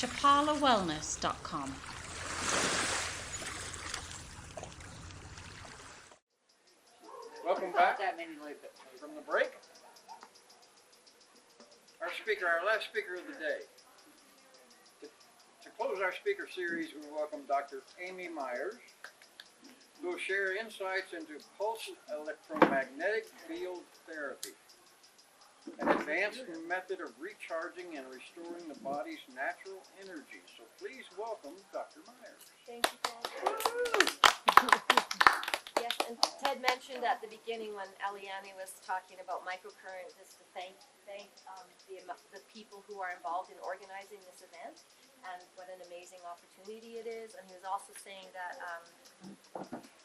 chapalawellness.com. Welcome back from the break. Our last speaker of the day. To close our speaker series, we welcome Dr. Amie Myers, who will share insights into pulsed electromagnetic field therapy, an advanced method of recharging and restoring the body's natural energy. So please welcome Dr. Myers. Thank you, Ted. Yes, and Ted mentioned at the beginning when Eliane was talking about microcurrent, just to thank the people who are involved in organizing this event and what an amazing opportunity it is. And he was also saying that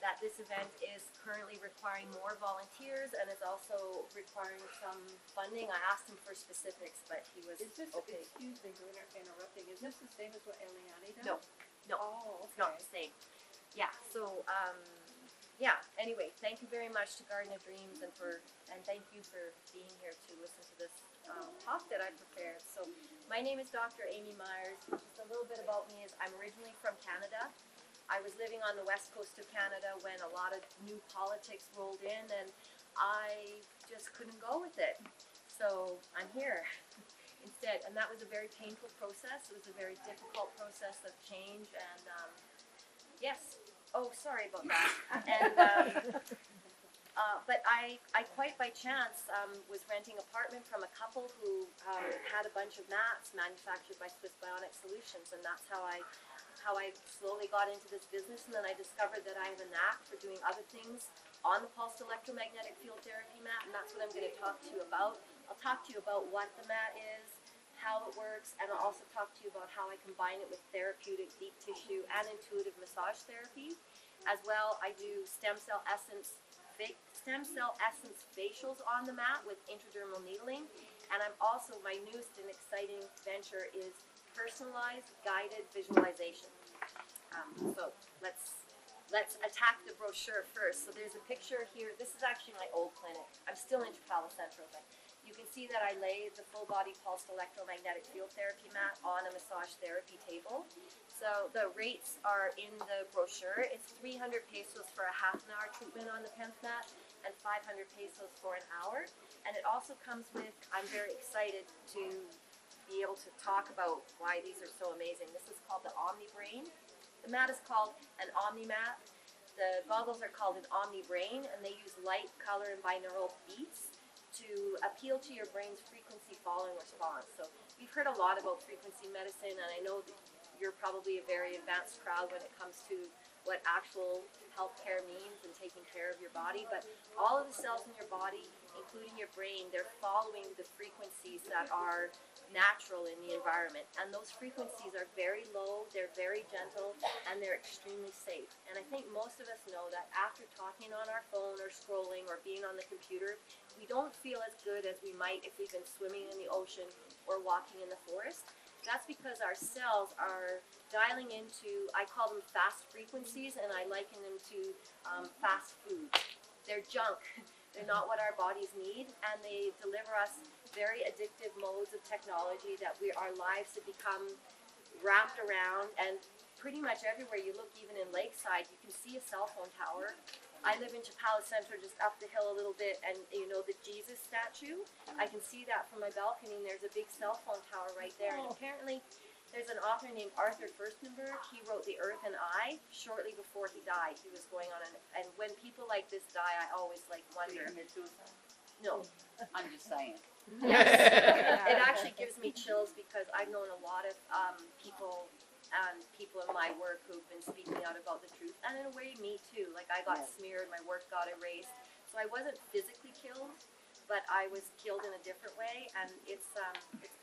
that this event is currently requiring more volunteers and is also requiring some funding. I asked him for specifics, but he was okay. Excuse me for interrupting. Is this the same as what Eliane does? No. Oh, okay. It's not the same. Yeah, so yeah, anyway, thank you very much to Garden of Dreams and thank you for being here to listen to this talk that I prepared. So my name is Dr. Amie Myers. Just a little bit about me is I'm originally from Canada. I was living on the west coast of Canada when a lot of new politics rolled in and I just couldn't go with it. So I'm here instead, and that was a very painful process. It was a very difficult process of change and yes. Oh, sorry about that. And but I quite by chance was renting an apartment from a couple who had a bunch of mats manufactured by Swiss Bionic Solutions, and that's how I slowly got into this business. And then I discovered that I have a knack for doing other things on the pulsed electromagnetic field therapy mat, and that's what I'm going to talk to you about. I'll talk to you about what the mat is, how it works, and I'll also talk to you about how I combine it with therapeutic deep tissue and intuitive massage therapy. As well, I do stem cell essence facials on the mat with intradermal needling, and I'm also, my newest and exciting venture is personalized guided visualization. So let's attack the brochure first. So there's a picture here. This is actually my old clinic. I'm still in Chapala Central, but you can see that I lay the full body pulsed electromagnetic field therapy mat on a massage therapy table. So the rates are in the brochure. It's 300 pesos for a half an hour treatment on the PEMF mat and 500 pesos for an hour. And it also comes with, I'm very excited to be able to talk about why these are so amazing. This is called the Omni Brain. The mat is called an Omni mat. The goggles are called an Omni Brain, and they use light, color, and binaural beats to appeal to your brain's frequency following response. So we've heard a lot about frequency medicine, and I know that you're probably a very advanced crowd when it comes to what actual healthcare means and taking care of your body, but all of the cells in your body, including your brain, they're following the frequencies that are natural in the environment, and those frequencies are very low, they're very gentle, and they're extremely safe. And I think most of us know that after talking on our phone or scrolling or being on the computer, we don't feel as good as we might if we've been swimming in the ocean or walking in the forest. That's because our cells are dialing into, I call them fast frequencies, and I liken them to fast food. They're junk. They're not what our bodies need, and they deliver us very addictive modes of technology that our lives have become wrapped around, and pretty much everywhere you look, even in Lakeside, you can see a cell phone tower. I live in Chapala Center, just up the hill a little bit, and you know the Jesus statue? I can see that from my balcony, and there's a big cell phone tower right there, and apparently there's an author named Arthur Furstenberg. He wrote The Earth and I shortly before he died. He was going on and when people like this die, I always wonder. No. I'm just saying. Yes. It actually gives me chills because I've known a lot of people in my work who've been speaking out about the truth, and in a way me too. Like I got smeared, my work got erased, so I wasn't physically killed, but I was killed in a different way, and it's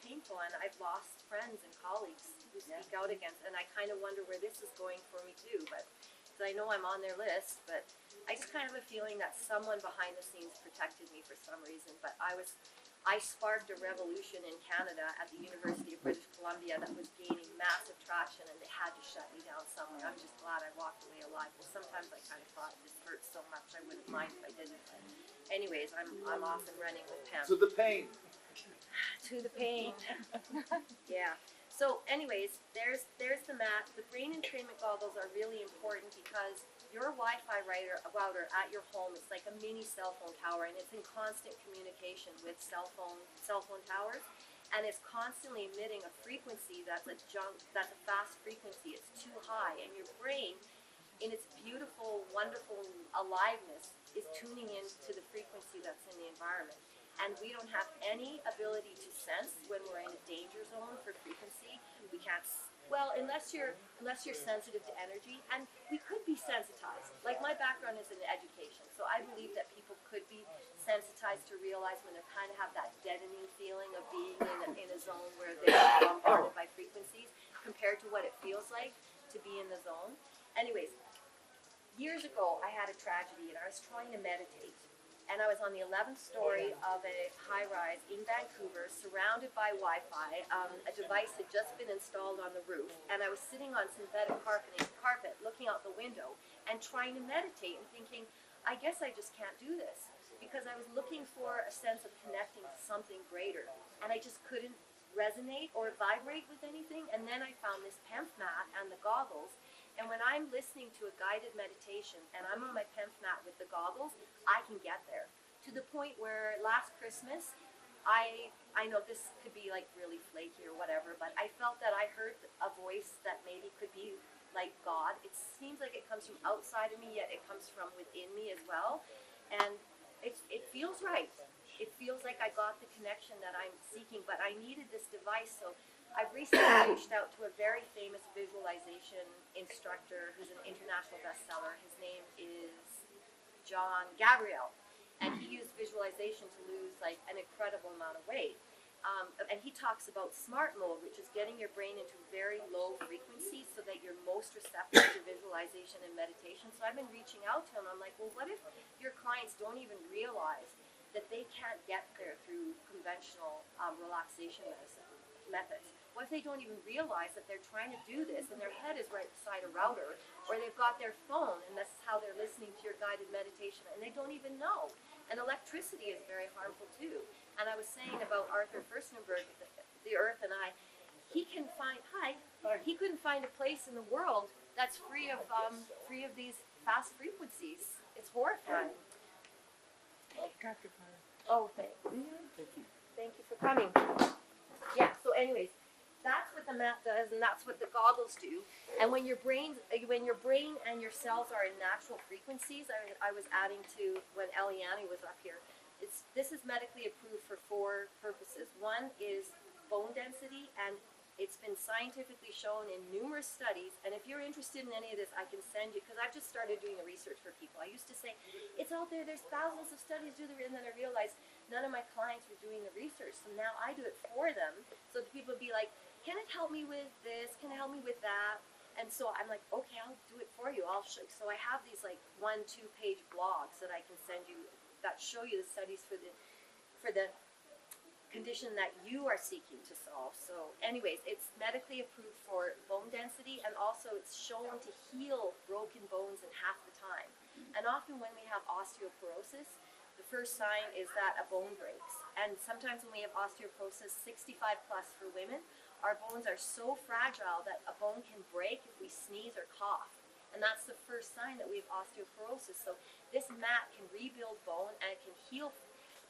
painful, and I've lost friends and colleagues who speak out against, and I kind of wonder where this is going for me too, but because I know I'm on their list, but I just kind of have a feeling that someone behind the scenes protected me for some reason, but I sparked a revolution in Canada at the University of British Columbia that was gaining massive traction, and they had to shut me down somewhere. I'm just glad I walked away alive. Well, sometimes I kind of thought this hurts so much I wouldn't mind if I didn't. But anyways, I'm off and running with PEMF. To the pain. To the pain. Yeah. So anyways, there's the mat. The brain entrainment goggles are really important because your Wi-Fi router at your home is like a mini cell phone tower, and it's in constant communication with cell phone towers, and it's constantly emitting a frequency that's a fast frequency. It's too high, and your brain, in its beautiful, wonderful aliveness, is tuning into the frequency that's in the environment. And we don't have any ability to sense when we're in a danger zone for frequency. We can't, well, unless you're sensitive to energy, and we could be sensitized. Like my background is in education, so I believe that people could be sensitized to realize when they kind of have that deadening feeling of being in a zone where they're bombarded by frequencies compared to what it feels like to be in the zone. Anyways, years ago I had a tragedy and I was trying to meditate. And I was on the 11th story of a high-rise in Vancouver, surrounded by Wi-Fi. A device had just been installed on the roof, and I was sitting on synthetic carpet, looking out the window, and trying to meditate and thinking, I guess I just can't do this, because I was looking for a sense of connecting to something greater, and I just couldn't resonate or vibrate with anything. And then I found this PEMF mat and the goggles. And when I'm listening to a guided meditation and I'm on my PEMF mat with the goggles, I can get there. To the point where last Christmas, I know this could be like really flaky or whatever, but I felt that I heard a voice that maybe could be like God. It seems like it comes from outside of me, yet it comes from within me as well. And it feels right. It feels like I got the connection that I'm seeking, but I needed this device. So I've recently reached out to a very famous visualization instructor who's an international bestseller. His name is John Gabriel, and he used visualization to lose like an incredible amount of weight. And he talks about smart mode, which is getting your brain into very low frequencies so that you're most receptive to visualization and meditation. So I've been reaching out to him. I'm like, well, what if your clients don't even realize that they can't get there through conventional relaxation methods? What if they don't even realize that they're trying to do this and their head is right beside a router, or they've got their phone and that's how they're listening to your guided meditation and they don't even know? And electricity is very harmful too. And I was saying about Arthur Furstenberg, the Earth and I, he couldn't find a place in the world that's free of these fast frequencies. It's horrifying. Oh, thanks. Thank you for coming. Yeah, so anyways, that's what the mat does, and that's what the goggles do. And when your brain and your cells are in natural frequencies, I was adding to when Eliane was up here, this is medically approved for 4 purposes. One is bone density, and it's been scientifically shown in numerous studies. And if you're interested in any of this, I can send you, because I've just started doing the research for people. I used to say, it's out there, there's thousands of studies, and then I realized none of my clients were doing the research. So now I do it for them, so the people would be like, can it help me with this? Can it help me with that? And so I'm like, okay, I'll do it for you. I'll show you. So I have these like 1-2 page blogs that I can send you that show you the studies for the condition that you are seeking to solve. So anyways, it's medically approved for bone density, and also it's shown to heal broken bones in half the time. And often when we have osteoporosis, the first sign is that a bone breaks. And sometimes when we have osteoporosis, 65 plus for women, our bones are so fragile that a bone can break if we sneeze or cough. And that's the first sign that we have osteoporosis. So this mat can rebuild bone and it can heal.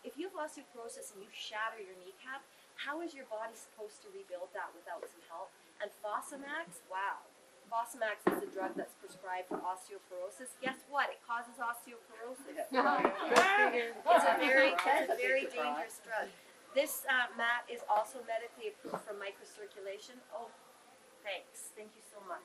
If you have osteoporosis and you shatter your kneecap, how is your body supposed to rebuild that without some help? And Fosamax, wow. Fosamax is a drug that's prescribed for osteoporosis. Guess what? It causes osteoporosis. It's a very dangerous drug. This mat is also medically approved for microcirculation. Oh, thanks. Thank you so much.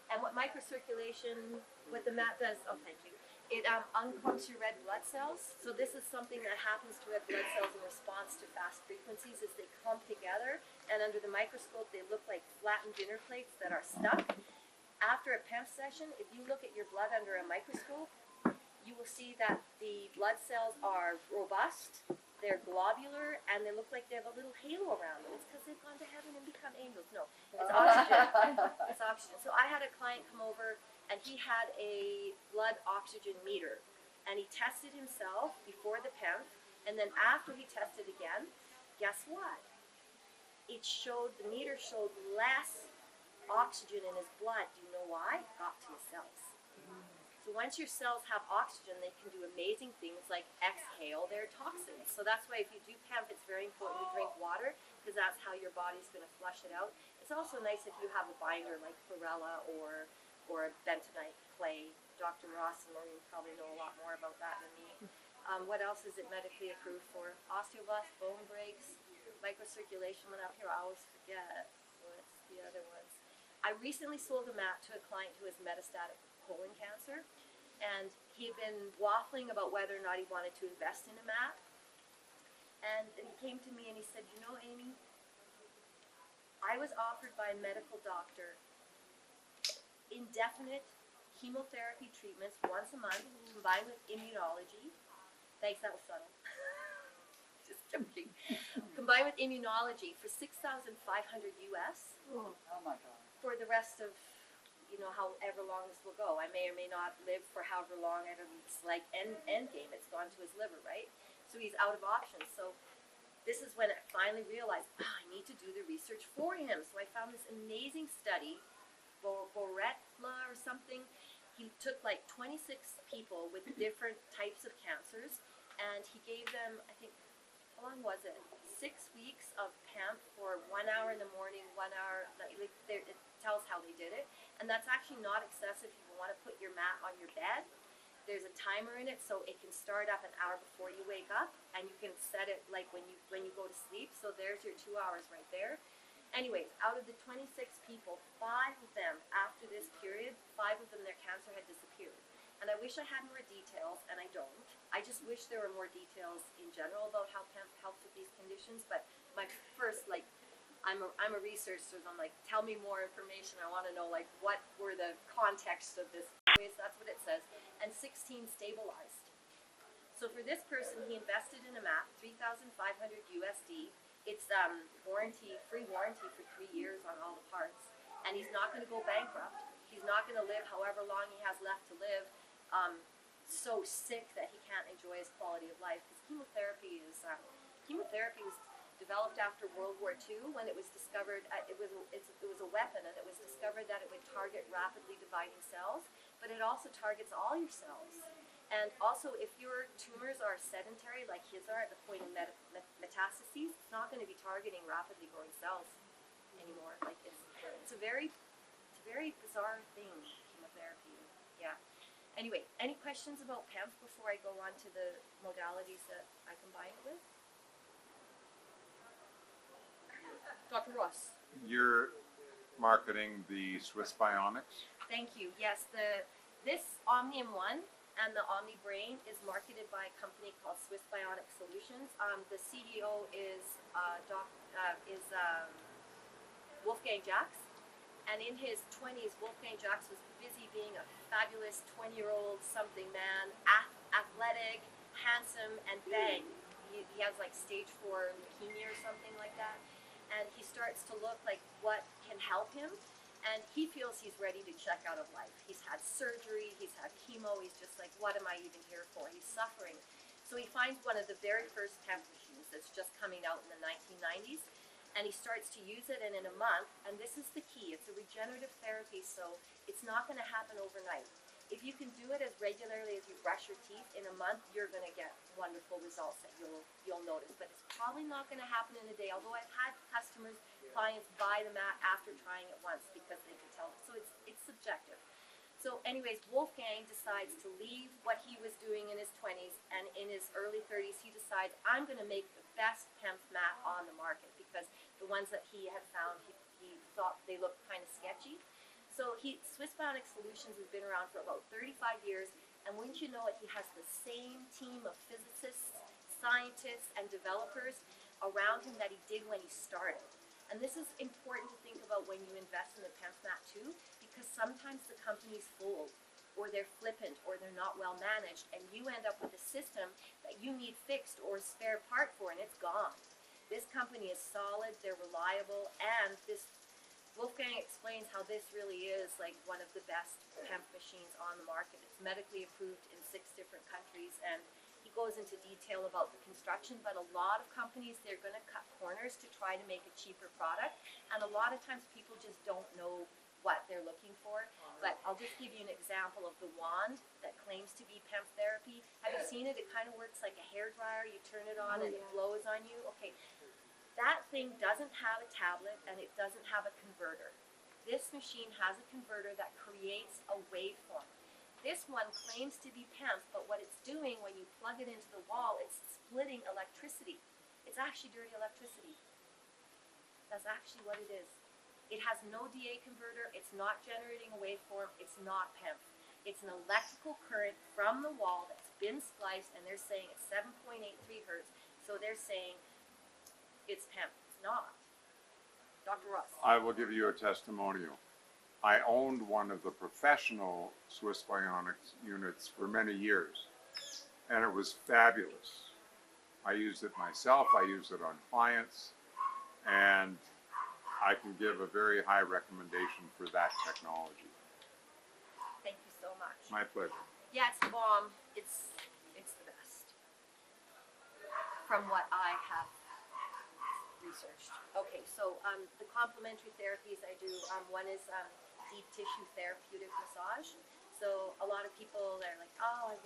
And what what the mat does, oh, thank you. It unpumps your red blood cells. So this is something that happens to red blood cells in response to fast frequencies as they clump together. And under the microscope, they look like flattened dinner plates that are stuck. After a PEMF session, if you look at your blood under a microscope, you will see that the blood cells are robust, they're globular, and they look like they have a little halo around them. It's because they've gone to heaven and become angels. No, it's oxygen. It's oxygen. So I had a client come over, and he had a blood oxygen meter, and he tested himself before the PEMF, and then after he tested again, guess what? it showed, the meter showed less oxygen in his blood. Do you know why? It got to his cells. So once your cells have oxygen, they can do amazing things like exhale their toxins. So that's why if you do PEMF, it's very important to drink water, because that's how your body's going to flush it out. It's also nice if you have a binder like chlorella or bentonite clay. Dr. Ross and Maureen probably know a lot more about that than me. What else is it medically approved for? Osteoblasts, bone breaks, microcirculation went up here. I always forget. What's the other ones? I recently sold a mat to a client who has metastatic colon cancer, and he had been waffling about whether or not he wanted to invest in a mat. And he came to me and he said, you know, Amie, I was offered by a medical doctor indefinite chemotherapy treatments once a month combined with immunology. Thanks, that was subtle. Just joking. Combined with immunology for $6,500 US. Oh my God. For the rest of, you know, however long this will go. I may or may not live for however long. It's like end game. It's gone to his liver, right? So he's out of options. So this is when I finally realized, I need to do the research for him. So I found this amazing study, Boretla or something. He took like 26 people with different types of cancers, and he gave them, I think, how long was it? 6 weeks of PEMF for 1 hour in the morning, 1 hour, it tells how they did it. And that's actually not excessive if you want to put your mat on your bed. There's a timer in it, so it can start up an hour before you wake up, and you can set it like when you go to sleep. So there's your 2 hours right there. Anyways, out of the 26 people, 5 of them, after this period, 5 of them, their cancer had disappeared. And I wish I had more details, and I don't. I just wish there were more details in general about how PEMF helps with these conditions. But my first, like, I'm a researcher, so I'm like, tell me more information. I want to know, like, what were the contexts of this. Anyways, that's what it says. And 16 stabilized. So for this person, he invested in a mat, $3,500 USD. It's free warranty for 3 years on all the parts. And he's not going to go bankrupt. He's not going to live however long he has left to live, so sick that he can't enjoy his quality of life. Because chemotherapy was developed after World War II when it was discovered. It was a weapon, and it was discovered that it would target rapidly dividing cells, but it also targets all your cells. And also, if your tumors are sedentary, like his are at the point of metastases, it's not going to be targeting rapidly growing cells anymore. Like it's a very bizarre thing, chemotherapy. Yeah. Anyway, any questions about PEMF before I go on to the modalities that I combine it with? Dr. Ross. You're marketing the Swiss Bionics? Thank you. Yes, this Omnium 1 and the Omni Brain is marketed by a company called Swiss Bionic Solutions. The CEO is Wolfgang Jax, and in his 20s, Wolfgang Jax was busy being a fabulous 20-year-old something man, athletic, handsome, and bang. He has like stage 4 leukemia or something like that, and he starts to look like what can help him. And he feels he's ready to check out of life. He's had surgery, he's had chemo, he's just like, what am I even here for? He's suffering. So he finds one of the very first PEMF machines that's just coming out in the 1990s, and he starts to use it, and in a month, and this is the key, it's a regenerative therapy, so it's not going to happen overnight. If you can do it as regularly as you brush your teeth, in a month you're going to get wonderful results that you'll notice. But it's probably not going to happen in a day, although I've had clients buy the mat after trying it once because they could tell. So it's subjective. So anyways, Wolfgang decides to leave what he was doing in his 20s, and in his early 30s he decides, I'm going to make the best PEMF mat on the market, because the ones that he had found, he thought they looked kind of sketchy. So Swiss Bionic Solutions has been around for about 35 years, and wouldn't you know it, he has the same team of physicists, scientists, and developers around him that he did when he started. And this is important to think about when you invest in the PEMF mat too, because sometimes the companies fold, or they're flippant, or they're not well managed, and you end up with a system that you need fixed or a spare part for, and it's gone. This company is solid, they're reliable, and this Wolfgang explains how this really is like one of the best PEMF machines on the market. It's medically approved in 6 different countries, and he he goes into detail about the construction, but a lot of companies, they're gonna cut corners to try to make a cheaper product. And a lot of times people just don't know what they're looking for. But I'll just give you an example of the wand that claims to be PEMF therapy. Have you seen it? It kind of works like a hairdryer. You turn it on and it blows on you. Okay, that thing doesn't have a tablet and it doesn't have a converter. This machine has a converter that creates a waveform. This one claims to be PEMF, but what it's doing when you plug it into the wall, it's splitting electricity. It's actually dirty electricity. That's actually what it is. It has no DA converter, it's not generating a waveform, it's not PEMF. It's an electrical current from the wall that's been spliced, and they're saying it's 7.83 hertz, so they're saying it's PEMF. It's not. Dr. Ross. I will give you a testimonial. I owned one of the professional Swiss Bionics units for many years, and it was fabulous. I used it myself, I used it on clients, and I can give a very high recommendation for that technology. Thank you so much. My pleasure. Yeah, it's the bomb. It's the best. From what I have researched. Okay, so the complementary therapies I do, one is deep tissue therapeutic massage. So a lot of people, they're like, oh, I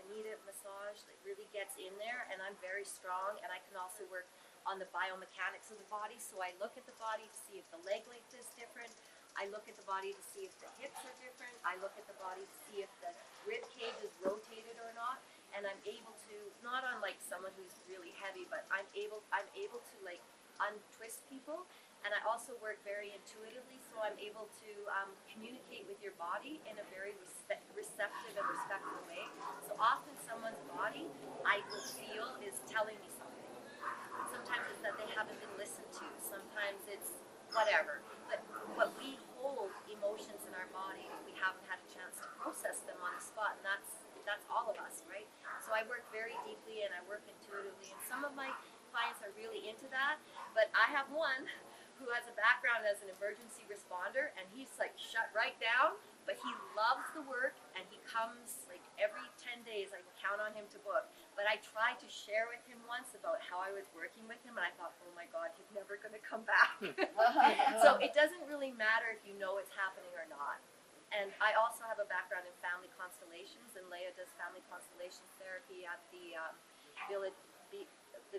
need a massage that really gets in there, and I'm very strong, and I can also work on the biomechanics of the body. So I look at the body to see if the leg length is different. I look at the body to see if the hips are different. I look at the body to see if the rib cage is rotated or not. And I'm able to, not on like someone who's really heavy, but I'm able to like untwist people. And I also work very intuitively, so I'm able to communicate with your body in a very receptive and respectful way. So often someone's body, I will feel, is telling me something. Sometimes it's that they haven't been listened to. Sometimes it's whatever. But we hold emotions in our body if we haven't had a chance to process them on the spot, and that's all of us, right? So I work very deeply and I work intuitively, and some of my clients are really into that, but I have one who has a background as an emergency responder, and he's like shut right down, but he loves the work, and he comes like every 10 days. I can count on him to book. But I tried to share with him once about how I was working with him, and I thought, oh my God, he's never going to come back. So it doesn't really matter if you know it's happening or not. And I also have a background in family constellations, and Leah does family constellation therapy at the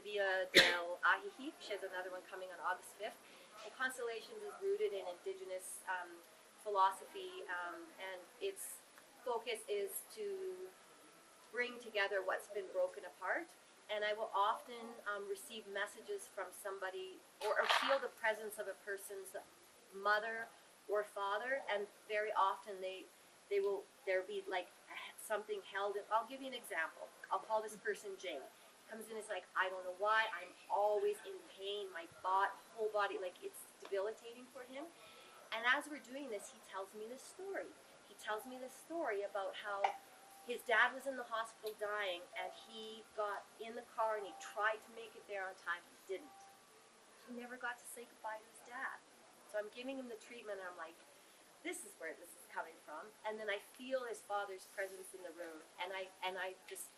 Via del Ajijic. She has another one coming on August 5th. And constellations is rooted in indigenous philosophy, and its focus is to bring together what's been broken apart. And I will often receive messages from somebody or feel the presence of a person's mother or father, and very often there'll be like something held in. I'll give you an example. I'll call this person Jane. Comes in, it's like, I don't know why, I'm always in pain, my whole body, like it's debilitating for him. And as we're doing this, he tells me this story. He tells me this story about how his dad was in the hospital dying, and he got in the car and he tried to make it there on time, he didn't. He never got to say goodbye to his dad. So I'm giving him the treatment, and I'm like, this is where this is coming from. And then I feel his father's presence in the room, and I just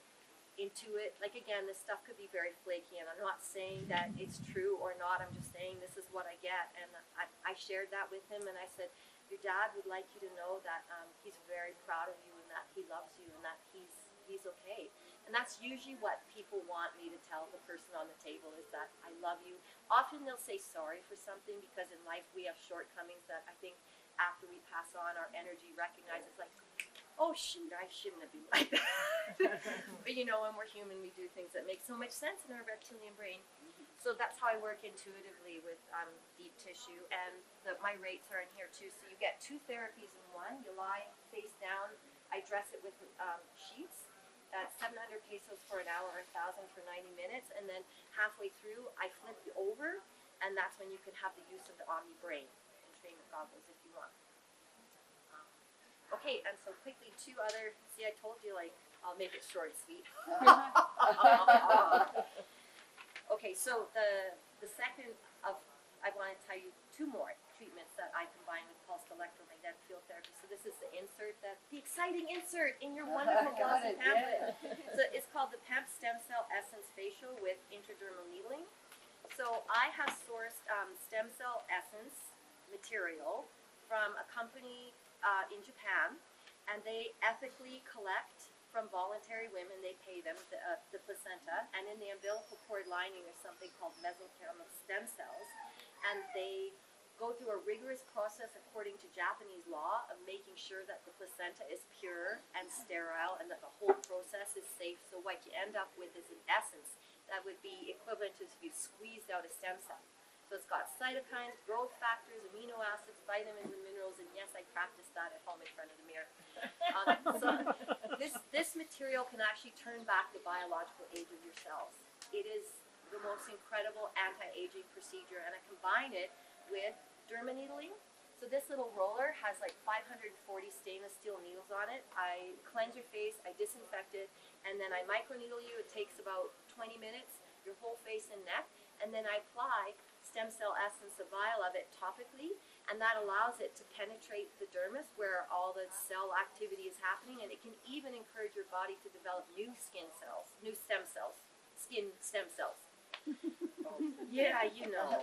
intuit, like again, this stuff could be very flaky, and I'm not saying that it's true or not, I'm just saying this is what I get. And I shared that with him, and I said, your dad would like you to know that he's very proud of you, and that he loves you, and that he's okay. And that's usually what people want me to tell the person on the table, is that I love you. Often they'll say sorry for something, because in life we have shortcomings that I think after we pass on, our energy recognizes, like, oh shoot, I shouldn't have been like that. But you know, when we're human, we do things that make so much sense in our reptilian brain. So that's how I work intuitively with deep tissue, and my rates are in here too. So you get 2 therapies in one. You lie face down. I dress it with sheets. 700 pesos for an hour, 1,000 for 90 minutes, and then halfway through, I flip you over, and that's when you can have the use of the Omni brain and trainment goggles if you want. Okay, and so quickly, 2 other, see, I told you, like, I'll make it short and sweet. Okay, so the second of, I want to tell you 2 more treatments that I combine with pulsed electromagnetic field therapy. So this is the insert, the exciting insert in your wonderful Got glossy it, pamphlet. yeah. So it's called the PEMF stem cell essence facial with intradermal needling. So I have sourced stem cell essence material from a company in Japan, and they ethically collect from voluntary women. They pay them the placenta, and in the umbilical cord lining there's something called mesenchymal stem cells, and they go through a rigorous process according to Japanese law of making sure that the placenta is pure and sterile and that the whole process is safe. So what you end up with is an essence that would be equivalent to if you squeezed out a stem cell. So it's got cytokines, growth factors, amino acids, vitamins, and minerals, and yes, I practiced that at home in front of the mirror. So this material can actually turn back the biological age of your cells. It is the most incredible anti-aging procedure, and I combine it with dermaneedling. So this little roller has like 540 stainless steel needles on it. I cleanse your face, I disinfect it, and then I microneedle you. It takes about 20 minutes, your whole face and neck, and then I apply stem cell essence, a vial of it topically, and that allows it to penetrate the dermis where all the cell activity is happening, and it can even encourage your body to develop new skin cells, new stem cells, skin stem cells. Yeah, you know.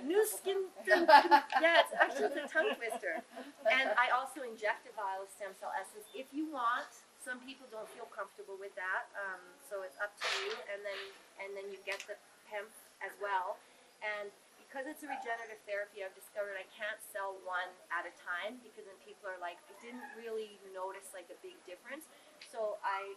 New skin, yeah, it's actually a tongue twister. And I also inject a vial of stem cell essence if you want. Some people don't feel comfortable with that, so it's up to you. And then you get the PEMF as well. And because it's a regenerative therapy, I've discovered I can't sell one at a time because then people are like, I didn't really notice like a big difference. So I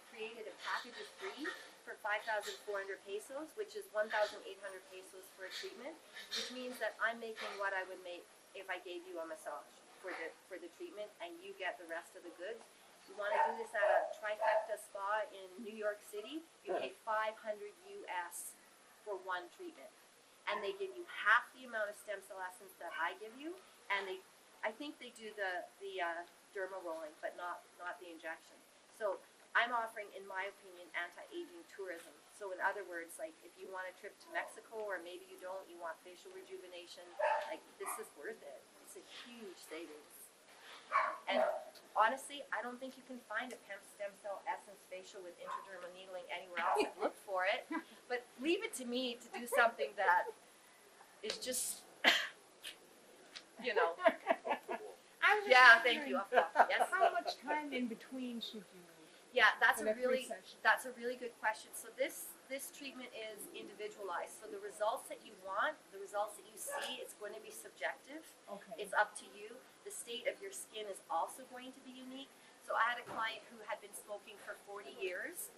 created a package of 3 for 5,400 pesos, which is 1,800 pesos for a treatment, which means that I'm making what I would make if I gave you a massage for the treatment, and you get the rest of the goods. You want to do this at a trifecta spa in New York City, you pay $500 US for one treatment. And they give you half the amount of stem cell essence that I give you, and I think they do the derma rolling, but not the injection. So I'm offering, in my opinion, anti-aging tourism. So in other words, like if you want a trip to Mexico, or maybe you don't, you want facial rejuvenation, like this is worth it. It's a huge savings. And honestly, I don't think you can find a PEMF stem cell essence facial with intradermal needling anywhere else. I've looked for it, but leave it to me to do something that is just, you know. Yeah, thank you. Yes. How much time in between should you? Yeah, that's in a really session? good question. So this treatment is individualized. So the results that you want, the results that you see, it's going to be subjective. Okay. It's up to you. The state of your skin is also going to be unique. So I had a client who had been smoking for 40 years,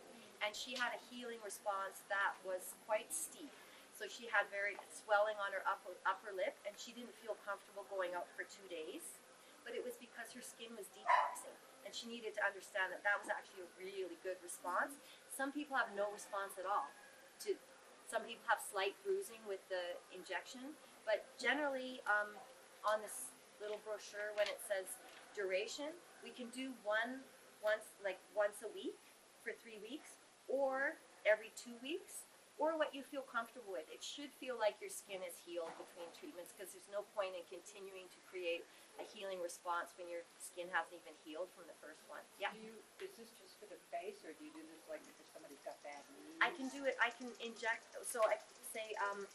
and she had a healing response that was quite steep. So she had very swelling on her upper lip, and she didn't feel comfortable going out for 2 days. But it was because her skin was detoxing, and she needed to understand that that was actually a really good response. Some people have no response at all. Some people have slight bruising with the injection, but generally on this little brochure, when it says duration, we can do once a week for 3 weeks, or every 2 weeks, or what you feel comfortable with. It should feel like your skin is healed between treatments, because there's no point in continuing to create a healing response when your skin hasn't even healed from the first one. Yeah. Is this just for the face, or do you do this like if somebody's got bad knees? I can do it. I can inject. So I say 1,000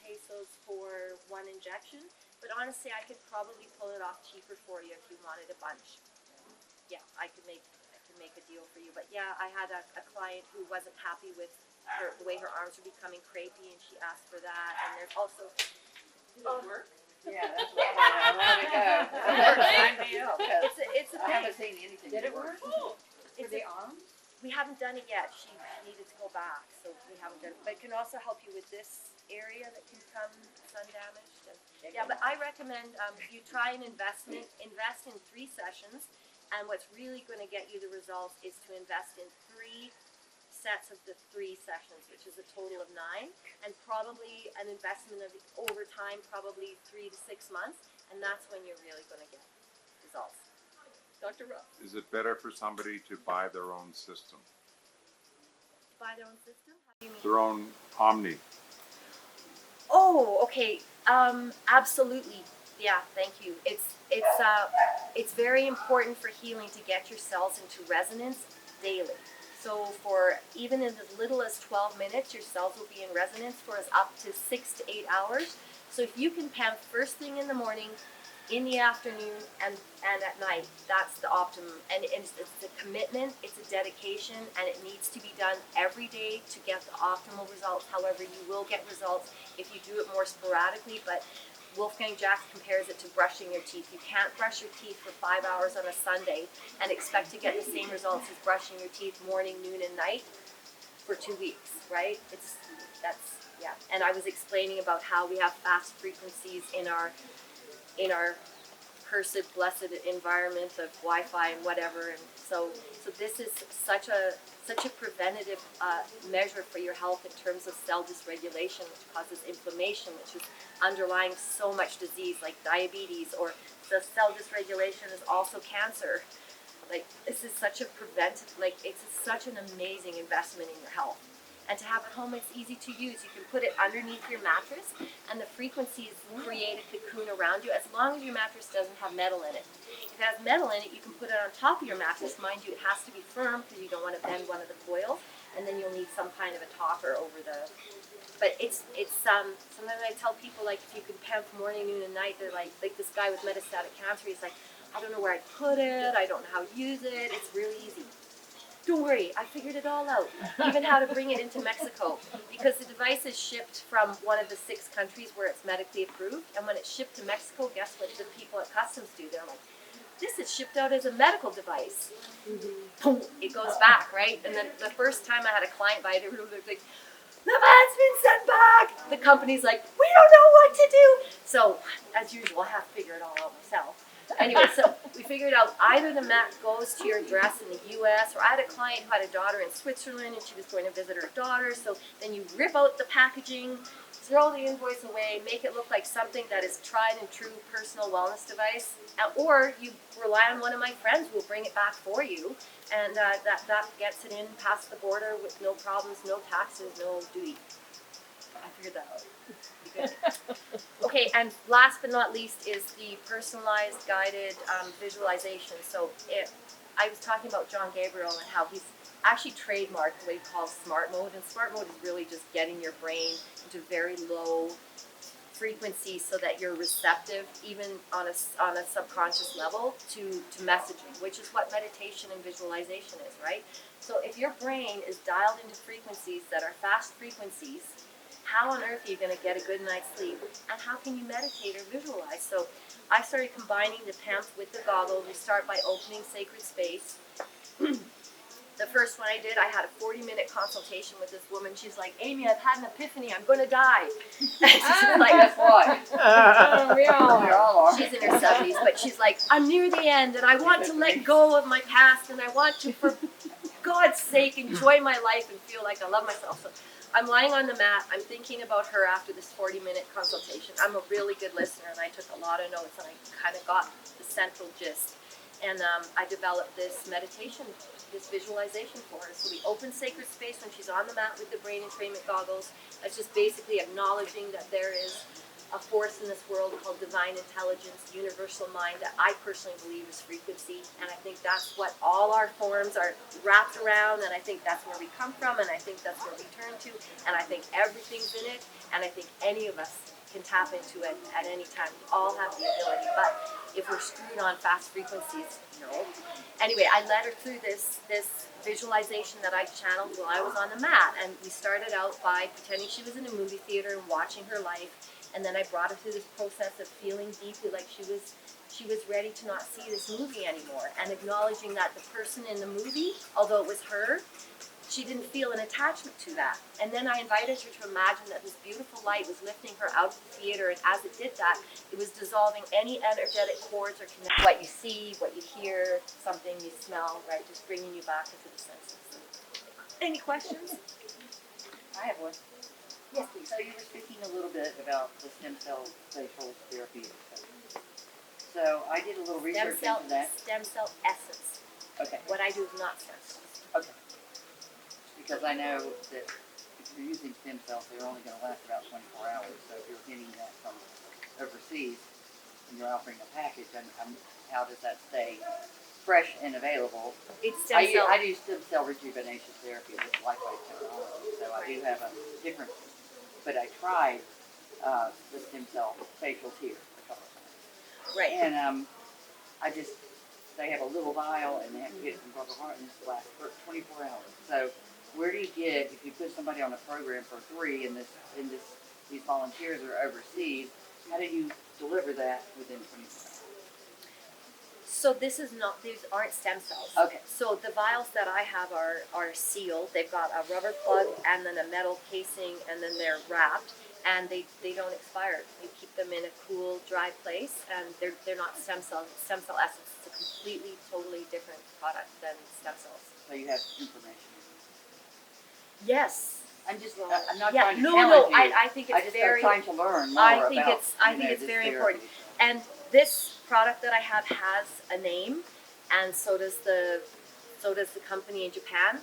pesos for one injection. But honestly, I could probably pull it off cheaper for you if you wanted a bunch. Yeah, I could make a deal for you. But yeah, I had a client who wasn't happy with the way her arms were becoming crepey, and she asked for that. And there's also. Does it work? Yeah, that's what I want to go. Sign me up. It's a I thing. haven't seen anything. Did it work? For the arms? We haven't done it yet. She needed to go back, so we haven't done it. But it can also help you with this area that can become sun damaged. And, yeah, but I recommend you try an investment. Invest in 3 sessions, and what's really going to get you the results is to invest in 3 sets of the 3 sessions, which is a total of 9, and probably an investment of over time, probably 3 to 6 months, and that's when you're really going to get results. Dr. Ruff. Is it better for somebody to buy their own system? Buy their own system? How do you mean? Their own Omni? Oh, okay. Absolutely. Yeah, thank you. It's very important for healing to get your cells into resonance daily. So for even as little as 12 minutes, your cells will be in resonance for as up to 6 to 8 hours. So if you can PEMF first thing in the morning, in the afternoon, and at night, that's the optimum. And it's a commitment, it's a dedication, and it needs to be done every day to get the optimal results. However, you will get results if you do it more sporadically, but Wolfgang Jack compares it to brushing your teeth. You can't brush your teeth for 5 hours on a Sunday and expect to get the same results as brushing your teeth morning, noon, and night for 2 weeks, right? Yeah. And I was explaining about how we have fast frequencies in our cursed, blessed environment of Wi-Fi and whatever, and so this is such a preventative measure for your health in terms of cell dysregulation, which causes inflammation, which is underlying so much disease like diabetes, or the cell dysregulation is also cancer. Like, this is such a preventive, like, it's such an amazing investment in your health. And to have at home, it's easy to use. You can put it underneath your mattress, and the frequencies create a cocoon around you, as long as your mattress doesn't have metal in it. If it has metal in it, you can put it on top of your mattress. Mind you, it has to be firm, because you don't want to bend one of the coils, and then you'll need some kind of a topper over the... But it's sometimes I tell people, like, if you can PEMF morning, noon, and night, they're like this guy with metastatic cancer, he's like, I don't know where I'd put it, I don't know how to use it, it's really easy. Don't worry, I figured it all out. Even how to bring it into Mexico. Because the device is shipped from one of the 6 countries where it's medically approved. And when it's shipped to Mexico, guess what the people at customs do? They're like, this is shipped out as a medical device. Boom, it goes back, right? And then the first time I had a client buy it, everyone was like, the man's been sent back. The company's like, we don't know what to do. So, as usual, I have to figure it all out myself. Anyway, so we figured out either the mat goes to your address in the U.S., or I had a client who had a daughter in Switzerland and she was going to visit her daughter. So then you rip out the packaging, throw the invoice away, make it look like something that is tried and true personal wellness device, or you rely on one of my friends who will bring it back for you, and that gets it in past the border with no problems, no taxes, no duty. I figured that out. Okay, and last but not least is the personalized guided visualization. So I was talking about John Gabriel and how he's actually trademarked what he calls smart mode, and smart mode is really just getting your brain into very low frequency so that you're receptive, even on a subconscious level, to messaging, which is what meditation and visualization is, right? So if your brain is dialed into frequencies that are fast frequencies, how on earth are you going to get a good night's sleep? And how can you meditate or visualize? So I started combining the PEMF with the goggles. We start by opening sacred space. The first one I did, I had a 40-minute consultation with this woman. She's like, Amy, I've had an epiphany. I'm going to die. Like, Guess what? We all We all are. she's in her 70s, but she's like, I'm near the end, and I want to let go of my past, and I want to, for God's sake, enjoy my life and feel like I love myself. So I'm lying on the mat. I'm thinking about her after this 40-minute consultation. I'm a really good listener, and I took a lot of notes, and I kind of got the central gist. And I developed this meditation, this visualization for her. So we open sacred space when she's on the mat with the brain entrainment goggles. That's just basically acknowledging that there is a force in this world called divine intelligence, universal mind, that I personally believe is frequency. And I think that's what all our forms are wrapped around, and I think that's where we come from, and I think that's where we turn to, and I think everything's in it, and I think any of us can tap into it at any time. We all have the ability, but if we're screwed on fast frequencies, no. Anyway, I led her through this visualization that I channeled while I was on the mat, and we started out by pretending she was in a movie theater and watching her life. And then I brought her through this process of feeling deeply like she was ready to not see this movie anymore, and acknowledging that the person in the movie, although it was her, she didn't feel an attachment to that. And then I invited her to imagine that this beautiful light was lifting her out of the theater, and as it did that, it was dissolving any energetic cords or connections. What you see, what you hear, something you smell, right? Just bringing you back into the senses. Any questions? I have one. Yes, please. So you were speaking a little bit about the stem cell facial therapy. So I did a little research into that. Stem cell essence. Okay. What I do is not stem cells. Okay. Because I know that if you're using stem cells, they're only going to last about 24 hours. So if you're getting that from overseas and you're offering a package, how does that stay fresh and available? It's stem cell. I do stem cell rejuvenation therapy with lightweight technology, so I do have a different, but I tried the stem cell facials here a couple of times. Right. And they have a little vial and they have to get it from Guadalajara and this lasts for 24 hours. So where do you get, if you put somebody on a program for free and these volunteers are overseas, how do you deliver that within 24 hours? So these aren't stem cells. Okay. So the vials that I have are sealed. They've got a rubber plug and then a metal casing, and then they're wrapped, and they don't expire. You keep them in a cool, dry place, and they're not stem cell essence. It's a completely, totally different product than stem cells. So you have information. Yes. I'm not Yeah. trying to No. challenge you. I think it's I'm trying to learn more I think about, it's this very therapy. important. And this product that I have has a name, and so does the company in Japan.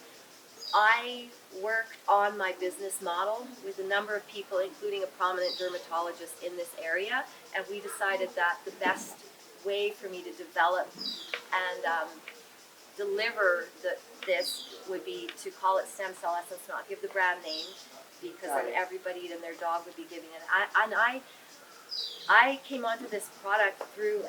I worked on my business model with a number of people, including a prominent dermatologist in this area, and we decided that the best way for me to develop and deliver this would be to call it stem cell essence, not give the brand name, because then everybody and their dog would be giving it. I came onto this product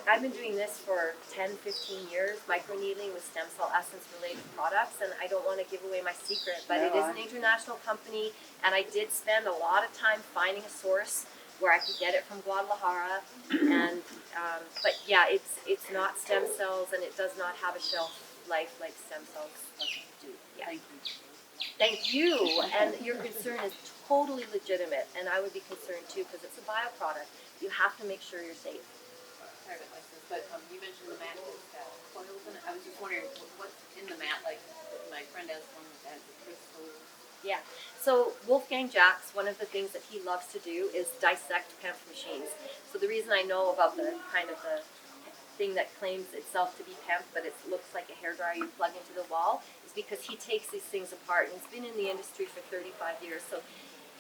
I've been doing this for 10, 15 years, microneedling with stem cell essence related products, and I don't want to give away my secret, but it is an international company, and I did spend a lot of time finding a source where I could get it from Guadalajara, and but yeah, it's not stem cells, and it does not have a shelf life like stem cells do. Yeah. Thank you. Thank you, and your concern is totally legitimate, and I would be concerned too, because it's a bioproduct. You have to make sure you're safe. Private license, but you mentioned the mat that's got coils in it. I was just wondering what's in the mat. Like my friend has one that has the crystals. Yeah. So Wolfgang Jacks, one of the things that he loves to do is dissect PEMF machines. So the reason I know about the kind of the thing that claims itself to be PEMF, but it looks like a hairdryer you plug into the wall, is because he takes these things apart, and he's been in the industry for 35 years. So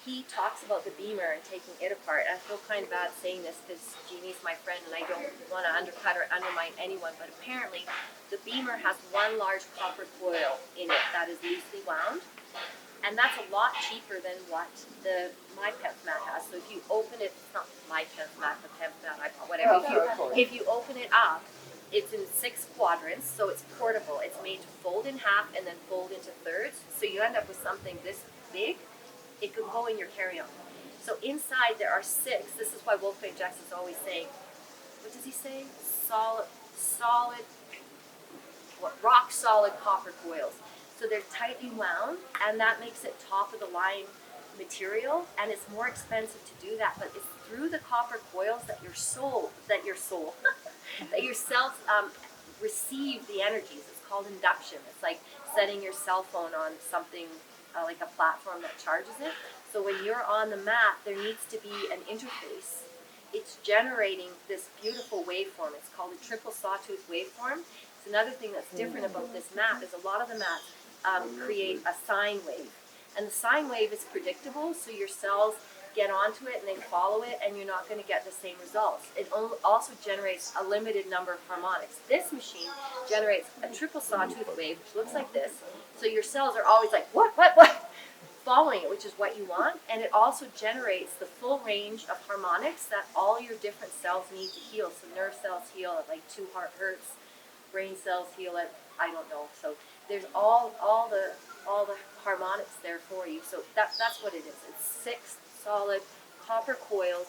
he talks about the beamer and taking it apart. I feel kind of bad saying this because Jeannie's my friend and I don't want to undercut or undermine anyone, but apparently the beamer has one large copper coil in it that is loosely wound, and that's a lot cheaper than what the my PEMF mat has. So if you open it, it's not my PEMF mat, the PEMF mat, whatever. If you open it up, it's in 6 quadrants, so it's portable. It's made to fold in half and then fold into thirds, so you end up with something this big. It could go in your carry-on. So inside there are 6. This is why Wolfgang Jacks is always saying, what does he say? Rock solid copper coils. So they're tightly wound, and that makes it top of the line material, and it's more expensive to do that, but it's through the copper coils that your cells receive the energies. It's called induction. It's like setting your cell phone on something like a platform that charges it. So when you're on the mat, there needs to be an interface. It's generating this beautiful waveform. It's called a triple sawtooth waveform. It's another thing that's different about this mat is a lot of the mats create a sine wave. And the sine wave is predictable, so your cells get onto it and they follow it, and you're not going to get the same results. It also generates a limited number of harmonics. This machine generates a triple sawtooth wave, which looks like this. So your cells are always like, what? Following it, which is what you want. And it also generates the full range of harmonics that all your different cells need to heal. So nerve cells heal at like 2 hertz, brain cells heal at, I don't know. So there's all the harmonics there for you. So that's what it is. It's 6 solid copper coils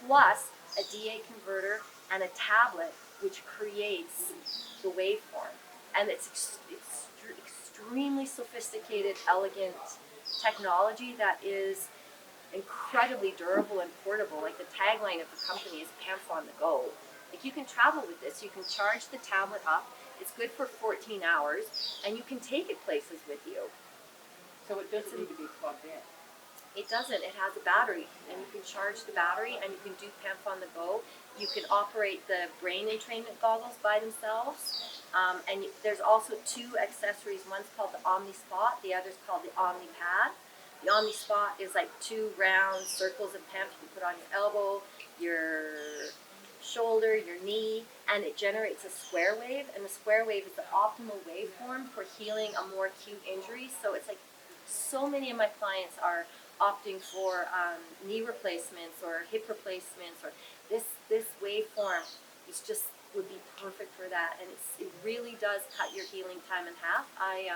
plus a DA converter and a tablet which creates the waveform. And it's extremely sophisticated, elegant technology that is incredibly durable and portable. Like the tagline of the company is PEMF on the go. Like you can travel with this. You can charge the tablet up. It's good for 14 hours, and you can take it places with you. So it doesn't need to be plugged in. It doesn't. It has a battery, and you can charge the battery, and you can do PEMF on the go. You can operate the brain entrainment goggles by themselves, and there's also 2 accessories. One's called the Omni Spot, the other's called the Omni Pad. The Omni Spot is like 2 round circles of PEMF you put on your elbow, your shoulder, your knee, and it generates a square wave, and the square wave is the optimal waveform for healing a more acute injury. So it's like so many of my clients are opting for knee replacements or hip replacements, or this waveform is just would be perfect for that, and it really does cut your healing time in half. I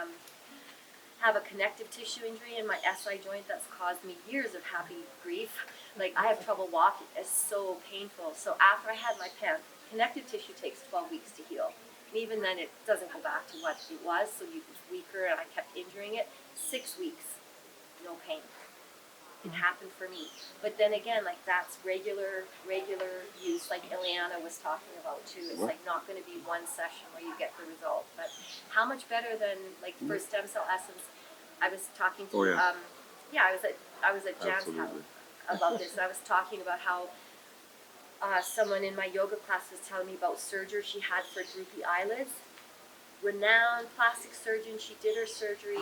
have a connective tissue injury in my SI joint that's caused me years of happy grief. Like, I have trouble walking. It's so painful. So after I had my PEMF, connective tissue takes 12 weeks to heal. And even then, it doesn't go back to what it was, so it's weaker, and I kept injuring it. 6 weeks, no pain. It happened for me. But then again, like, that's regular use, like Ileana was talking about too. It's like not going to be one session where you get the result. But how much better than, like, for stem cell essence? I was talking to I was at Jan's house about this, and I was talking about how someone in my yoga class was telling me about surgery she had for droopy eyelids. Renowned plastic surgeon, she did her surgery,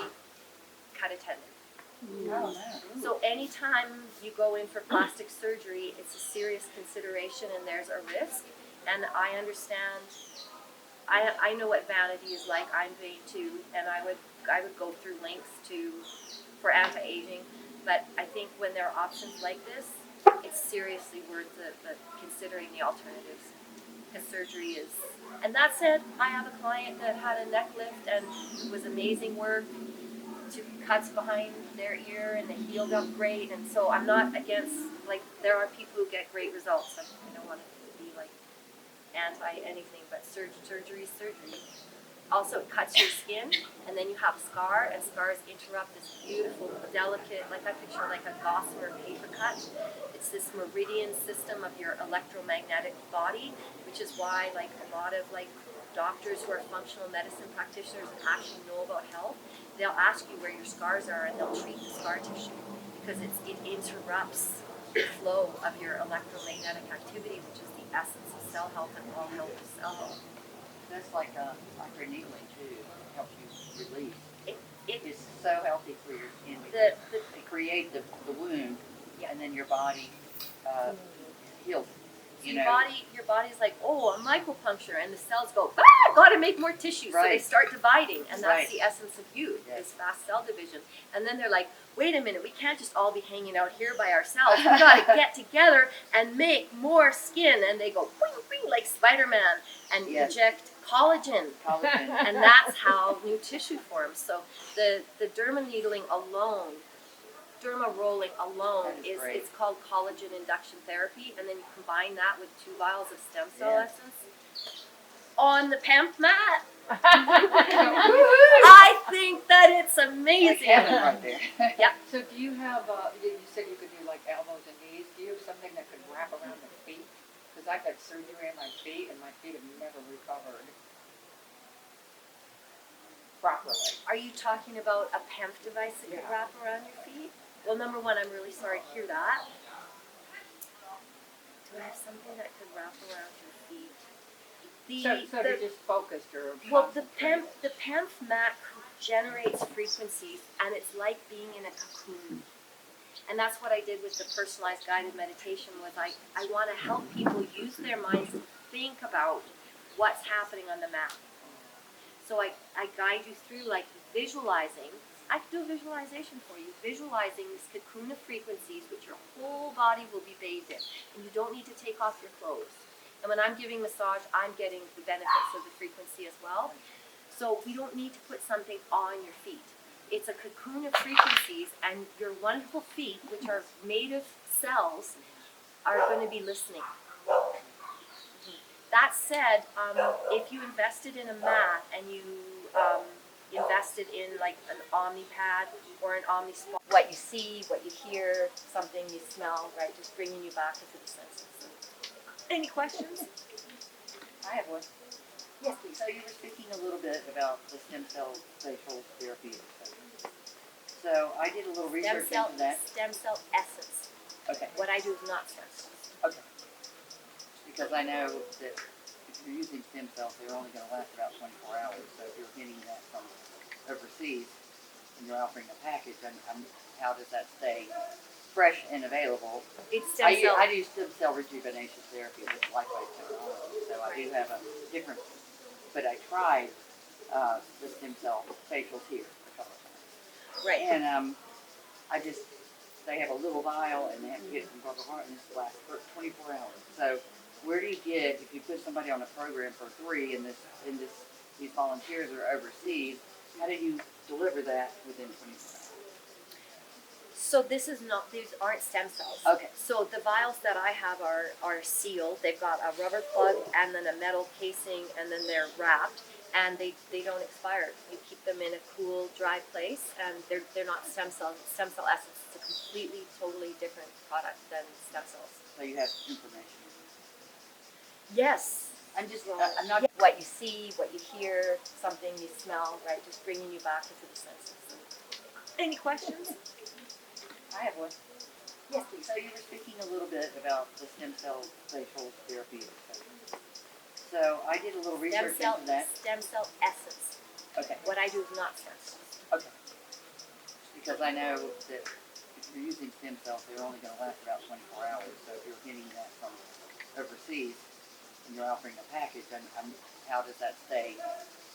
cut a tendon. Oh, no. So anytime you go in for plastic surgery, it's a serious consideration, and there's a risk. And I understand. I know what vanity is like. I'm vain too, and I would go through lengths for anti-aging. But I think when there are options like this, it's seriously worth the considering the alternatives. Because surgery is. And that said, I have a client that had a neck lift, and it was amazing work. 2 cuts behind their ear, and they healed up great. And so I'm not against, like, there are people who get great results. I don't want to be like anti anything, but surgery is surgery. Also, it cuts your skin, and then you have a scar, and scars interrupt this beautiful, delicate, like I picture like a gossamer paper cut. It's this meridian system of your electromagnetic body, which is why, like, a lot of, like, doctors who are functional medicine practitioners and actually know about health, they'll ask you where your scars are, and they'll treat the scar tissue because it interrupts the flow of your electromagnetic activity, which is the essence of cell health, and all health is cell health. That's like microneedling too. It helps you release. It It's so healthy for your skin. the They create the wound, Yeah. and then your body heals. your body's like, oh, a micropuncture, and the cells go, gotta make more tissue, so they Right. start dividing, and that's Right. the essence of youth, Yes. is fast cell division. And then they're like, wait a minute, we can't just all be hanging out here by ourselves. We gotta get together and make more skin. And they go, boing, boing, like Spider-Man, and Yes. inject collagen. Collagen. And that's how new tissue forms. So the derma needling alone, derma rolling alone That is great. it's called collagen induction therapy, and then you combine that with 2 vials of stem cell Yeah. essence on the PEMF mat. I think that it's Like amazing. heaven right there. So do you have, you said you could do like elbows and knees, do you have something that could wrap around the feet? Because I've had surgery on my feet, and my feet have never recovered properly. Are you talking about a PEMF device that could Yeah. wrap around your feet? Well, number one, I'm really sorry to hear that. Do I have something that could wrap around your feet? So they're just focused or Well, the concentrated? PEMF mat generates frequencies, and it's like being in a cocoon. And that's what I did with the personalized guided meditation. Was I want to help people use their minds to think about what's happening on the mat. So I guide you through, like, visualizing. I can do a visualization for you. Visualizing this cocoon of frequencies, which your whole body will be bathed in, and you don't need to take off your clothes. And when I'm giving massage, I'm getting the benefits of the frequency as well. So we don't need to put something on your feet. It's a cocoon of frequencies, and your wonderful feet, which are made of cells, are going to be listening. That said, if you invested in a mat and you invested in, like, an Omnipad or an Omnispot, what you see, what you hear, something you smell, right, just bringing you back into the senses. Any questions? I have one. Yes, please. So you were speaking a little bit about the stem cell facial therapy. So I did a little research into that. Stem cell essence. Okay. What I do is not stem cells. Okay. Because I know that if you're using stem cells, they're only going to last about 24 hours. So if you're getting that from overseas and you're offering a package, how does that stay fresh and available. It's stem cell. I do stem cell rejuvenation therapy with lightweight technology, so I do have a different, but I tried the stem cell facials here a couple of times. Right. And they have a little vial and they have to get it from Purple Heart and this lasts for 24 hours. So where do you get, if you put somebody on a program for 3 and these volunteers are overseas, how do you deliver that within 24 hours? So this is not, these aren't stem cells. Okay. So the vials that I have are sealed. They've got a rubber plug and then a metal casing, and then they're wrapped, and they don't expire. You keep them in a cool, dry place, and they're not stem cell essence. It's a completely, totally different product than stem cells. So you have information. Yes. I'm not. Yeah. What you see, what you hear, something you smell, right? Just bringing you back into the senses. Any questions? I have one. Yes, please. So you were speaking a little bit about the stem cell facial therapy. So I did a little research into that. Stem cell essence. Okay. What I do is not stem cells. Okay. Because I know that if you're using stem cells, they're only going to last about 24 hours. So if you're getting that from overseas and you're offering a package, how does that stay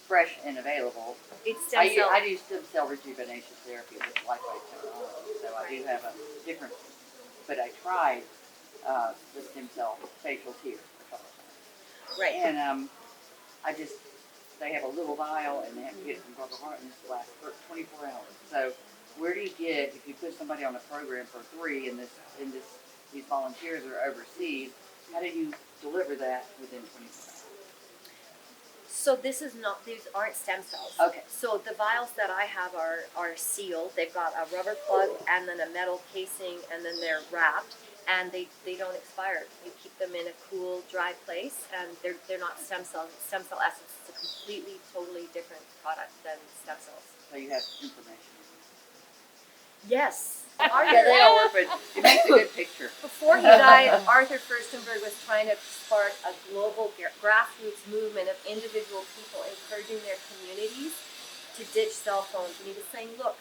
fresh and available? It's stem cell. I do stem cell rejuvenation therapy with lightweight technology, so I do have a different, but I tried the stem cell facials here a couple of times. Right. And they have a little vial and they have to get it from Purple Heart and this lasts for 24 hours. So where do you get, if you put somebody on a program for 3 and these volunteers are overseas, how do you deliver that within 24 hours? So this is not, these aren't stem cells. Okay. So the vials that I have are sealed. They've got a rubber plug and then a metal casing, and then they're wrapped, and they don't expire. You keep them in a cool, dry place, and they're not stem cell essence. It's a completely, totally different product than stem cells. So you have information. Yes. Yeah, they all work, but it makes a good picture. Before he died, Arthur Furstenberg was trying to spark a global grassroots movement of individual people encouraging their communities to ditch cell phones. And he was saying, look,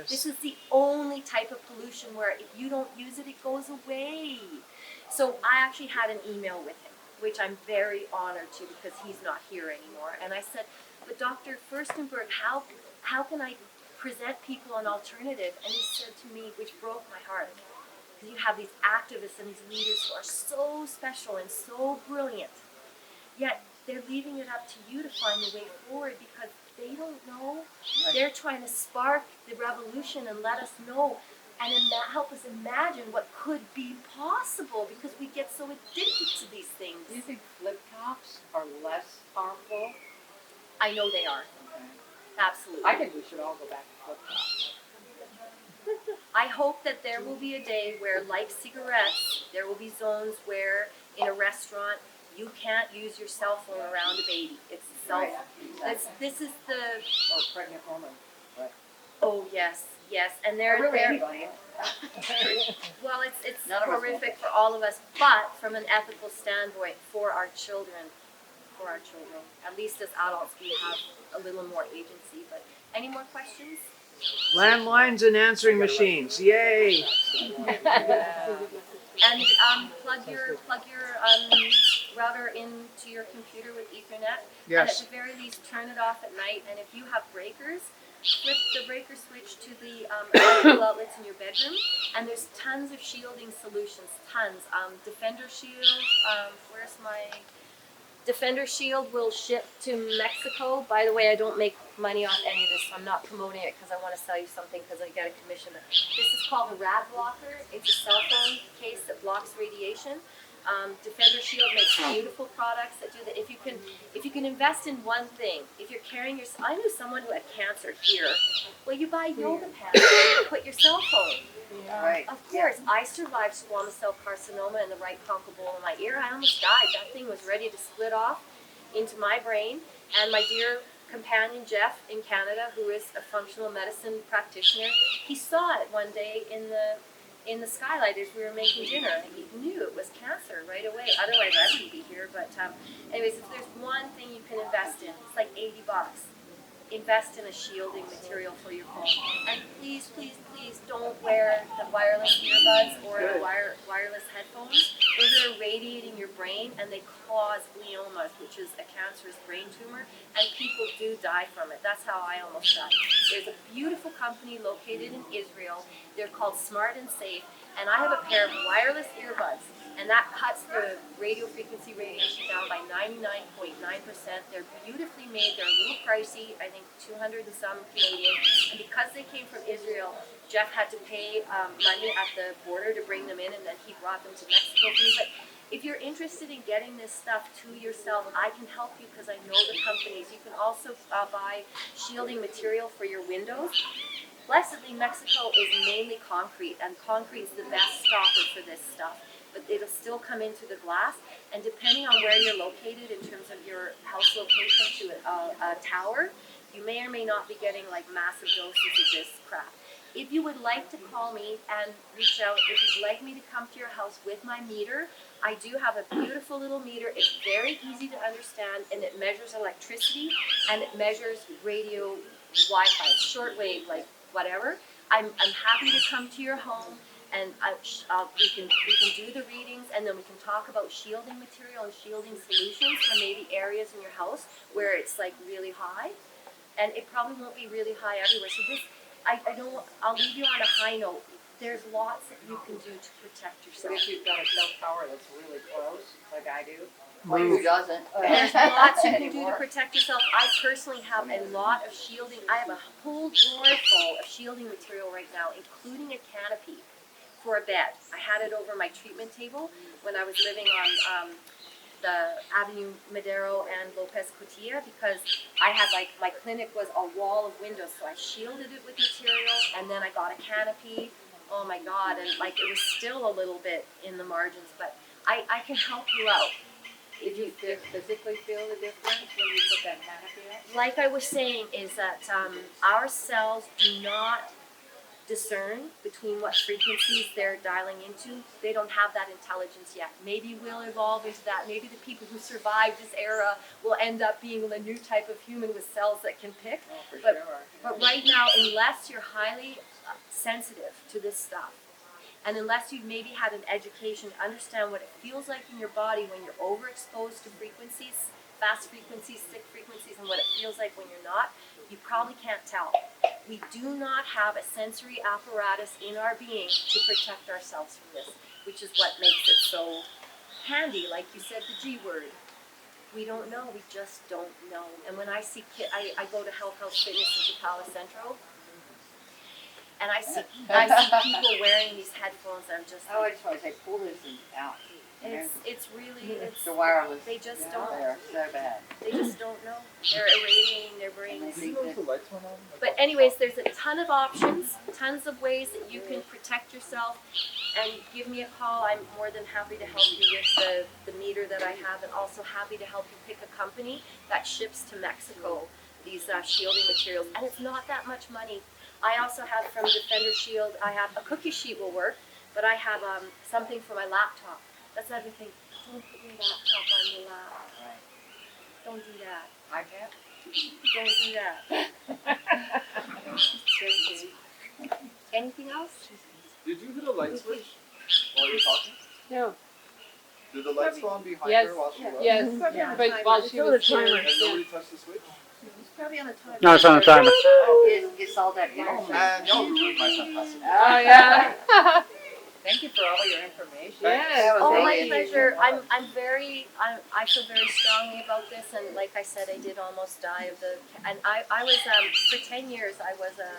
this is the only type of pollution where if you don't use it, it goes away. So I actually had an email with him, which I'm very honored to because he's not here anymore. And I said, but Dr. Furstenberg, how can I present people an alternative? And he said to me, which broke my heart, because you have these activists and these leaders who are so special and so brilliant, yet they're leaving it up to you to find the way forward because they don't know. Right. They're trying to spark the revolution and let us know and help us imagine what could be possible because we get so addicted to these things. Do you think flip tops are less harmful? I know they are. Absolutely. I think we should all go back to flip tops. I hope that there will be a day where, like cigarettes, there will be zones where in a restaurant you can't use your cell phone around a baby. It's self. This is the. Or a pregnant woman. Oh yes, and Or they're really anybody. well, it's None of us horrific for all of us, but from an ethical standpoint, for our children, at least as adults, we have a little more agency. But any more questions? Landlines and answering machines, yay! And plug your router into your computer with Ethernet. And at Yes. the very least, turn it off at night. And if you have breakers, flip the breaker switch to the electrical outlets in your bedroom. And there's tons of shielding solutions, tons. Defender Shield, where's my... Defender Shield will ship to Mexico. By the way, I don't make money off any of this. So I'm not promoting it because I want to sell you something because I get a commission. This is called a rad blocker. It's a cell phone case that blocks radiation. Defender Shield makes beautiful products that do that. If you can invest in one thing, if you're carrying your, I knew someone who had cancer here. Well, you buy yoga pants and you put your cell phone. Right. Of course, I survived squamous cell carcinoma in the right bronchial bowl in my ear. I almost died. That thing was ready to split off into my brain. And my dear companion Jeff in Canada, who is a functional medicine practitioner, he saw it one day in the skylight as we were making dinner, and he knew it was cancer right away. Otherwise, I wouldn't be here. But anyways, if there's one thing you can invest in, it's like $80. invest in a shielding material for your phone. And please, please, please don't wear the wireless earbuds or the wireless headphones. Those are radiating your brain and they cause gliomas, which is a cancerous brain tumor, and people do die from it. That's how I almost died. There's a beautiful company located in Israel. They're called Smart and Safe, and I have a pair of wireless earbuds, and that cuts the radio frequency radiation down by 99.9%. They're beautifully made. They're a little pricey, I think 200 and some Canadian. And because they came from Israel, Jeff had to pay money at the border to bring them in, and then he brought them to Mexico for me. But if you're interested in getting this stuff to yourself, I can help you because I know the companies. You can also buy shielding material for your windows. Blessedly, Mexico is mainly concrete, and concrete's the best stopper for this stuff. But it'll still come into the glass, and depending on where you're located in terms of your house location to a tower, you may or may not be getting like massive doses of this crap. If you would like to call me and reach out, if you'd like me to come to your house with my meter, I do have a beautiful little meter. It's very easy to understand, and it measures electricity, and it measures radio, Wi-Fi, shortwave, like whatever. I'm happy to come to your home, and we can do the readings, and then we can talk about shielding material and shielding solutions for maybe areas in your house where it's like really high, and it probably won't be really high everywhere. So this, I'll leave you on a high note. There's lots that you can do to protect But yourself. if you've got a cell tower that's really close, like I do. Well, who doesn't? There's lots you can do to Anymore. protect yourself. I personally have a lot of shielding. I have a whole drawer full of shielding material right now, including a canopy for a bed. I had it over my treatment table when I was living on the Avenue Madero and Lopez Cotilla, because I had like, my clinic was a wall of windows, so I shielded it with material, and then I got a canopy. Oh my God, and like it was still a little bit in the margins, but I can help you out. Did you physically feel the difference when you put that canopy up? Like I was saying, is that our cells do not discern between what frequencies they're dialing into. They don't have that intelligence yet. Maybe we'll evolve into that. Maybe the people who survived this era will end up being the new type of human with cells that can pick. Oh, for But- sure. But right now, unless you're highly sensitive to this stuff, and unless you've maybe had an education to understand what it feels like in your body when you're overexposed to frequencies, fast frequencies, thick frequencies, and what it feels like when you're not, you probably can't tell. We do not have a sensory apparatus in our being to protect ourselves from this, which is what makes it so handy. Like you said, the G word. We don't know. We just don't know. And when I see I go to Health Fitness in Chapala Central, and I see people wearing these headphones. I'm just Oh, I like, just want to say, pull this thing out. it's really, it's, The wireless. they just Yeah, don't, they're so bad. they just don't know. They're irradiating their And brains. they think that, lights went on? But anyways, there's a ton of options, tons of ways that you can protect yourself, and give me a call. I'm more than happy to help you with the meter that I have, and also happy to help you pick a company that ships to Mexico these shielding materials. And it's not that much money. I also have from Defender Shield, I have a cookie sheet will work, but I have something for my laptop. That's another thing. Don't put your laptop on your lap. right. Don't do that. iPad? Don't do that. Anything else? Did you hit a light switch while you were talking? No. Did the lights go on behind Yes. her while she left? Yes, Yeah. but while she was here, And nobody touched the switch? No, it's on the timer. Oh, it's all that energy. And y'all ruined my fantastic. oh yeah. Thank you for all your information. Yes. Oh, my Thank you. pleasure. I feel very strongly about this, and like I said, I did almost die of and I was, for 10 years, I was a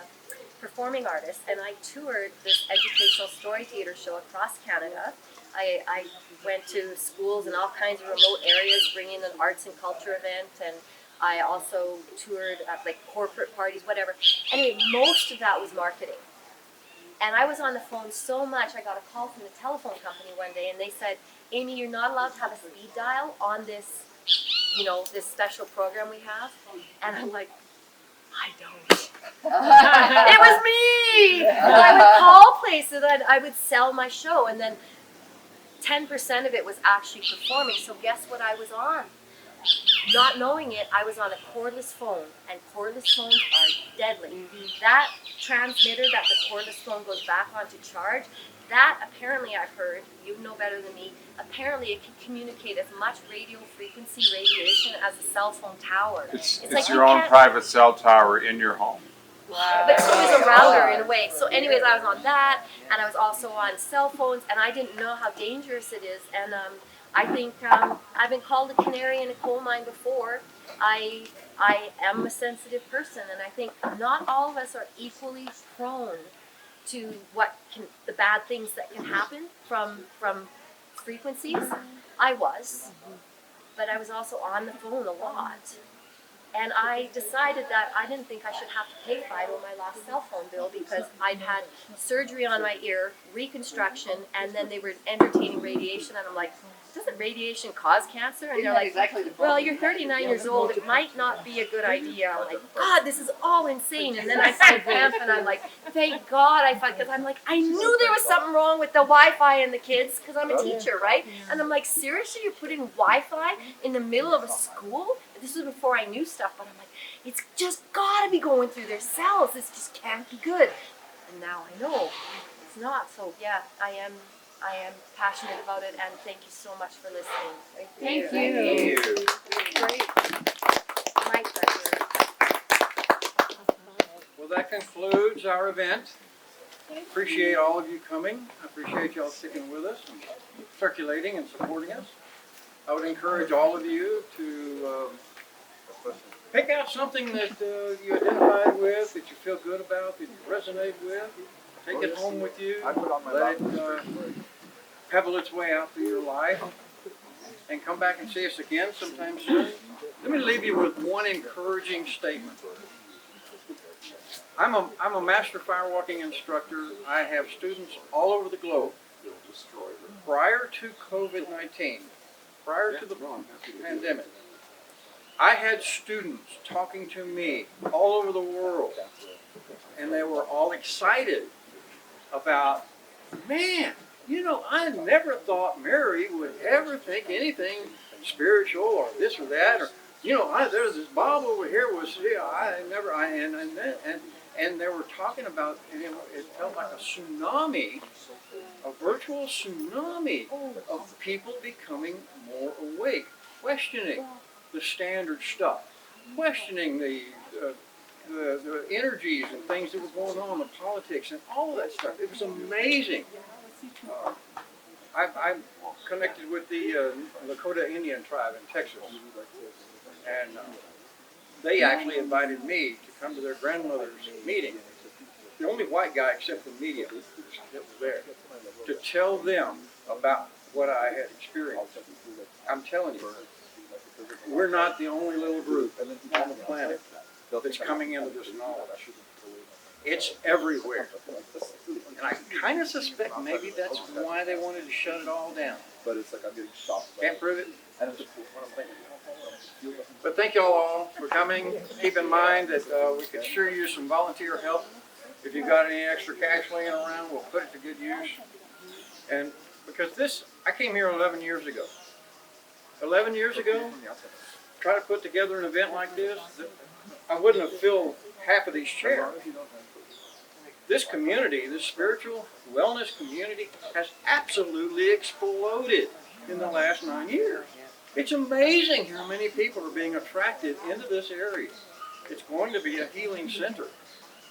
performing artist, and I toured this educational story theater show across Canada. I went to schools in all kinds of remote areas, bringing an arts and culture event, and I also toured at like corporate parties, whatever. Anyway, most of that was marketing. And I was on the phone so much, I got a call from the telephone company one day, and they said, Amie, you're not allowed to have a speed dial on this, this special program we have. And I'm like, I don't. It was me! And I would call places, and I would sell my show, and then 10% of it was actually performing. So guess what I was on? not knowing it, I was on a cordless phone, and cordless phones are deadly. That transmitter that the cordless phone goes back on to charge, that apparently I've heard, you know better than me, apparently it can communicate as much radio frequency radiation as a cell phone tower. It's like your you own can't- private cell tower in your home. But so is a router in a way. So anyways, I was on that, and I was also on cell phones, and I didn't know how dangerous it is. And I think I've been called a canary in a coal mine before. I am a sensitive person, and I think not all of us are equally prone to the bad things that can happen from frequencies. I was, but I was also on the phone a lot. And I decided that I didn't think I should have to pay Fido my last cell phone bill because I'd had surgery on my ear, reconstruction, and then they were entertaining radiation, and I'm like, doesn't radiation cause cancer? And they're like, exactly the well, problem? you're 39 years old, it might not be a good idea. I'm like, God, this is all insane. And then I find PEMF, and I'm like, thank God I find, because I'm like, I knew there was something wrong with the Wi-Fi and the kids, because I'm a teacher, right? And I'm like, seriously, you're putting Wi-Fi in the middle of a school? This was before I knew stuff, but I'm like, it's just gotta be going through their cells. This just can't be good. And now I know it's not. So yeah, I am passionate about it, and thank you so much for listening. Thank you. Great. My pleasure. Well, that concludes our event. Appreciate all of you coming. I appreciate y'all sticking with us and circulating and supporting us. I would encourage all of you to pick out something that you identify with, that you feel good about, that you resonate with. Take it home with you. Let it pebble its way out through your life. And come back and see us again sometime soon. Let me leave you with one encouraging statement. I'm a master firewalking instructor. I have students all over the globe. Prior to COVID-19, prior to the pandemic, I had students talking to me all over the world, and they were all excited about, man, you know, I never thought Mary would ever think anything spiritual or this or that, or, you know, there's this Bob over here was, and they were talking about, and it felt like a tsunami, a virtual tsunami of people becoming more awake, questioning the standard stuff, questioning the energies and things that were going on, the politics and all of that stuff. It was amazing. I'm connected with the Lakota Indian tribe in Texas, and they actually invited me to come to their grandmother's meeting, the only white guy except the media that was there, to tell them about what I had experienced. I'm telling you, we're not the only little group on the planet that's coming into this knowledge. It's everywhere. And I kind of suspect maybe that's why they wanted to shut it all down. But it's like I'm getting stopped. Can't prove it. But thank you all for coming. Keep in mind that we could sure use some volunteer help. If you've got any extra cash laying around, we'll put it to good use. And because I came here 11 years ago. 11 years ago, try to put together an event like this, I wouldn't have filled half of these chairs. This community, this spiritual wellness community, has absolutely exploded in the last 9 years. It's amazing how many people are being attracted into this area. It's going to be a healing center,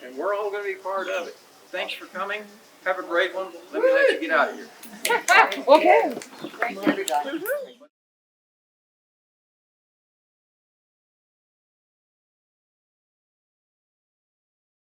and we're all going to be part of it. Thanks for coming. Have a great one. Let me let you get out of here. Okay. Thanks, everybody.